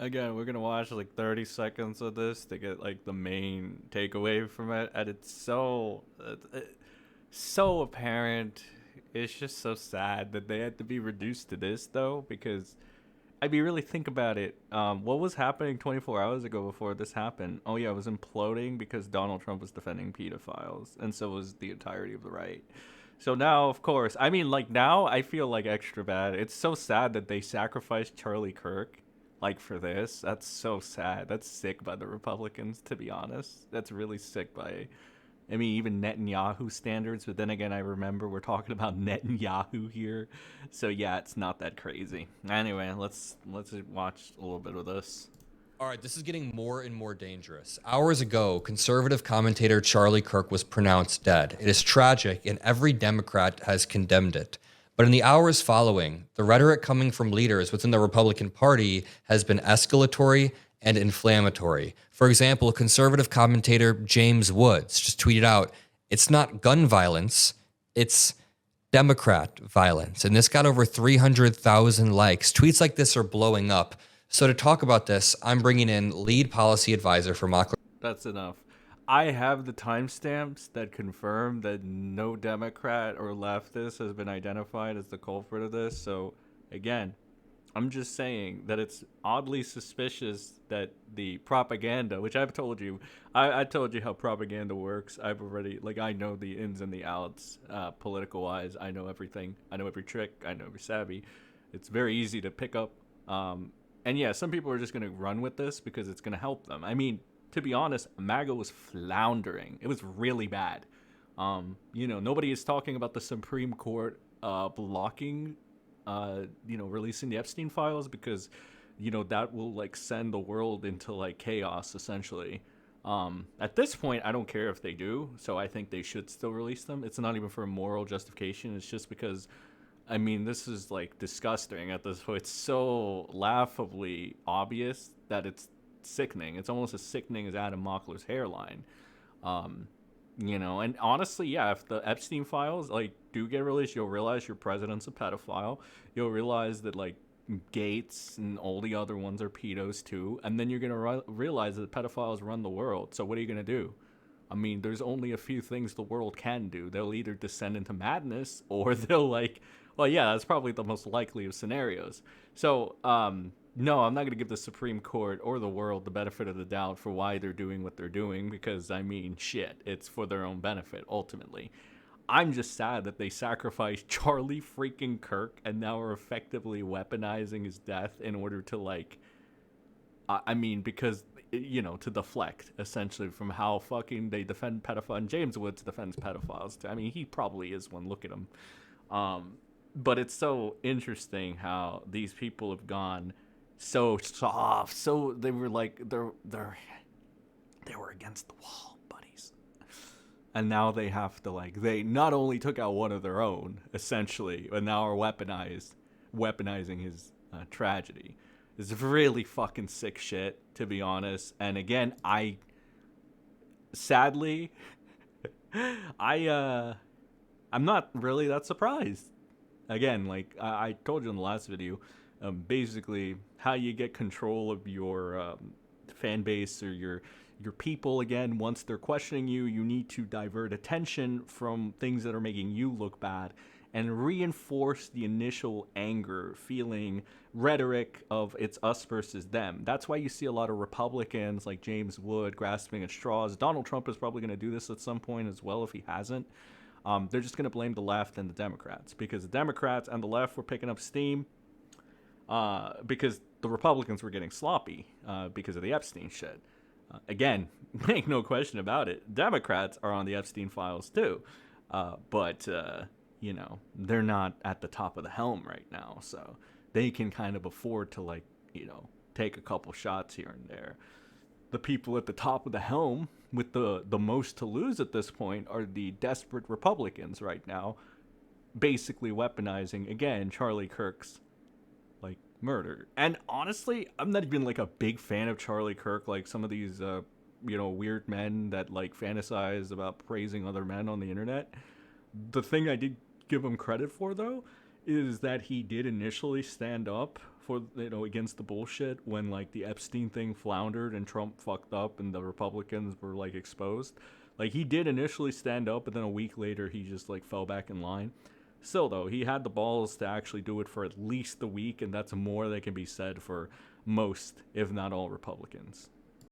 again, we're gonna watch like 30 seconds of this to get like the main takeaway from it, and it's so apparent. It's just so sad that they had to be reduced to this, though, because I mean, really think about it. What was happening 24 hours ago before this happened? Oh yeah, it was imploding because Donald Trump was defending pedophiles, and so was the entirety of the right. So now, of course, I mean, like now, I feel like extra bad. It's so sad that they sacrificed Charlie Kirk, like for this. That's so sad. That's sick by the Republicans, to be honest. That's really sick by I mean, even Netanyahu standards, but then again, I remember we're talking about Netanyahu here, so yeah, it's not that crazy. Anyway, let's watch a little bit of this. All right, this is getting more and more dangerous. Hours ago, conservative commentator Charlie Kirk was pronounced dead. It is tragic, and every Democrat has condemned it. But in the hours following, the rhetoric coming from leaders within the Republican Party has been escalatory and inflammatory. For example, conservative commentator James Woods just tweeted out, "It's not gun violence, it's Democrat violence." And this got over 300,000 likes. Tweets like this are blowing up. So to talk about this, I'm bringing in lead policy advisor for Mockler. That's enough. I have the timestamps that confirm that no Democrat or leftist has been identified as the culprit of this. So again, I'm just saying that it's oddly suspicious that the propaganda, which I've told you, I told you how propaganda works. I've already, like, I know the ins and the outs, political wise. I know everything. I know every trick. I know every savvy. It's very easy to pick up. And yeah, some people are just going to run with this because it's going to help them. I mean, to be honest, MAGA was floundering. It was really bad. Nobody is talking about the Supreme Court blocking releasing the Epstein files because, that will like send the world into like chaos essentially. At this point, I don't care if they do, so I think they should still release them. It's not even for a moral justification. It's just because, I mean, this is like disgusting at this point. It's so laughably obvious that it's sickening. It's almost as sickening as Adam Mockler's hairline. And honestly, yeah, if the Epstein files like do get released, you'll realize your president's a pedophile. You'll realize that like Gates and all the other ones are pedos too, and then you're gonna realize that pedophiles run the world. So what are you gonna do? I mean, there's only a few things the world can do. They'll either descend into madness or they'll like, well, yeah, that's probably the most likely of scenarios. So, no, I'm not going to give the Supreme Court or the world the benefit of the doubt for why they're doing what they're doing because, I mean, shit, it's for their own benefit, ultimately. I'm just sad that they sacrificed Charlie freaking Kirk and now are effectively weaponizing his death in order to, like, because, to deflect, essentially, from how fucking they defend pedophiles. And James Woods defends pedophiles, too. I mean, he probably is one. Look at him. But it's so interesting how these people have gone so soft. So they were like they were against the wall, buddies. And now they have to they not only took out one of their own essentially, but now are weaponizing his tragedy. It's really fucking sick shit, to be honest. And again, sadly I'm not really that surprised. Again, like I told you in the last video, basically how you get control of your fan base or your people. Again, once they're questioning you, you need to divert attention from things that are making you look bad and reinforce the initial anger, feeling, rhetoric of it's us versus them. That's why you see a lot of Republicans like James Wood grasping at straws. Donald Trump is probably going to do this at some point as well if he hasn't. They're just going to blame the left and the Democrats because the Democrats and the left were picking up steam because the Republicans were getting sloppy because of the Epstein shit. Again, make no question about it. Democrats are on the Epstein files too. But they're not at the top of the helm right now. So they can kind of afford to take a couple shots here and there. The people at the top of the helm with the most to lose at this point are the desperate Republicans right now, basically weaponizing, again, Charlie Kirk's, murder. And honestly, I'm not even, a big fan of Charlie Kirk, like some of these, weird men that, fantasize about praising other men on the internet. The thing I did give him credit for, though, is that he did initially stand up for, against the bullshit when like the Epstein thing floundered and Trump fucked up and the Republicans were like exposed. Like he did initially stand up, but then a week later he just like fell back in line. Still though, he had the balls to actually do it for at least a week, and that's more that can be said for most, if not all, Republicans.